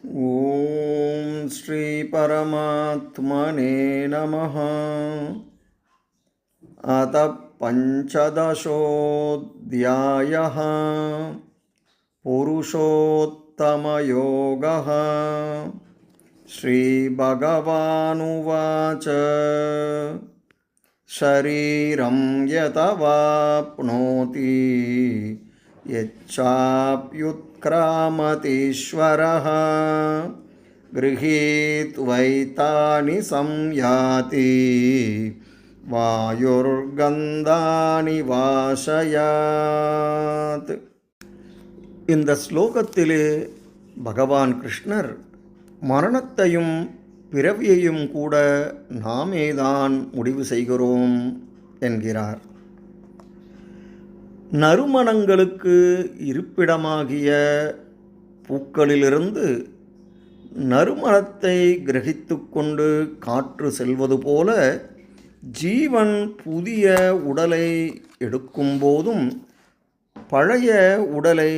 ஓம் ஸ்ரீ பரமாத்மனே நமः. அத பஞ்சதசோऽध्यायः புருஷோத்தமயோகः. ஸ்ரீபகவானுவாச்ச ஷரீரம் யதவாப்னோதி யச்சாப்யுத்க்ராமதீஸ்வரः கிருஹீத்வைதானி சம்யாதி வாயுர்கந்தானி வாசயாத். இந்த ஸ்லோகத்திலே பகவான் கிருஷ்ணர் மரணத்தையும் பிறவியையும் கூட நாமேதான் முடிவு செய்கிறோம் என்கிறார். நறுமணங்களுக்கு இருப்பிடமாகிய பூக்களிலிருந்து நறுமணத்தை கிரகித்து கொண்டு காற்று செல்வது போல ஜீவன் புதிய உடலை எடுக்கும்போதும் பழைய உடலை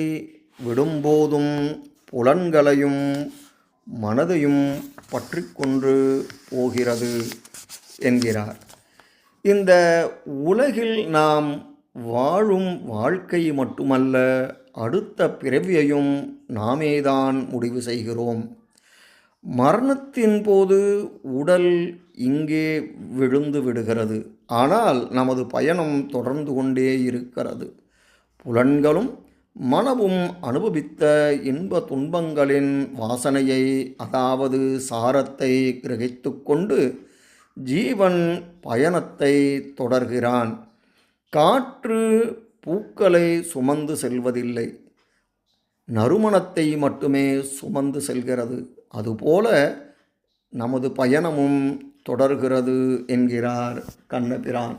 விடும்போதும் புலன்களையும் மனதையும் பற்றி கொண்டு போகிறது என்கிறார். இந்த உலகில் நாம் வாழும் வாழ்க்கை மட்டுமல்ல, அடுத்த பிறவியையும் நாமேதான் முடிவு செய்கிறோம். மரணத்தின் போது உடல் இங்கே விழுந்து விடுகிறது, ஆனால் நமது பயணம் தொடர்ந்து கொண்டே இருக்கிறது. புலன்களும் மனமும் அனுபவித்த இன்ப துன்பங்களின் வாசனையை, அதாவது சாரத்தை கிரகித்து கொண்டு ஜீவன் பயணத்தை தொடர்கிறான். காற்று பூக்களை சுமந்து செல்வதில்லை, நறுமணத்தை மட்டுமே சுமந்து செல்கிறது. அதுபோல நமது பயணமும் தொடர்கிறது என்கிறார் கண்ணபிரான்.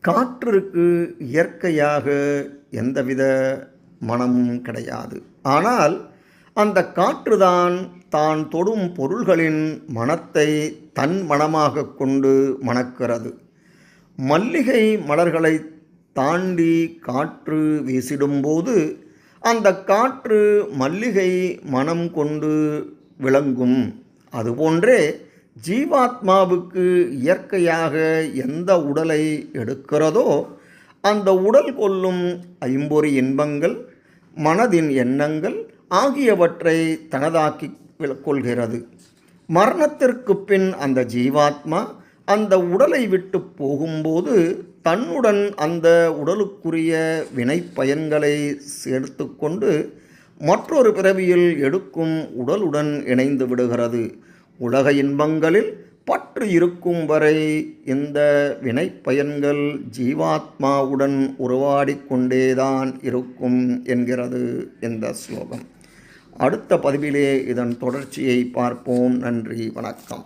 காற்றிற்கு இயற்கையாக எந்தவித மனமும் கிடையாது. ஆனால் அந்த காற்றுதான் தான் தொடும் பொருள்களின் மனத்தை தன் மனமாக கொண்டு மணக்கிறது. மல்லிகை மலர்களை தாண்டி காற்று வீசிடும்போது அந்த காற்று மல்லிகை மனம் கொண்டு விளங்கும். அதுபோன்றே ஜீவாத்மாவுக்கு இயற்கையாக எந்த உடலை எடுக்கிறதோ அந்த உடல் கொள்ளும் ஐம்பொறி இன்பங்கள், மனதின் எண்ணங்கள் ஆகியவற்றை தனதாக்கி கொள்கிறது. மரணத்திற்கு பின் அந்த ஜீவாத்மா அந்த உடலை விட்டு போகும்போது தன்னுடன் அந்த உடலுக்குரிய வினை பயன்களை சேர்த்து கொண்டு மற்றொரு பிறவியில் எடுக்கும் உடலுடன் இணைந்து விடுகிறது. உலக இன்பங்களில் பற்று இருக்கும் வரை இந்த வினை பயன்கள் ஜீவாத்மாவுடன் உருவாடிக்கொண்டேதான் இருக்கும் என்கிறது இந்த ஸ்லோகம். அடுத்த பதிவிலே இதன் தொடர்ச்சியை பார்ப்போம். நன்றி, வணக்கம்.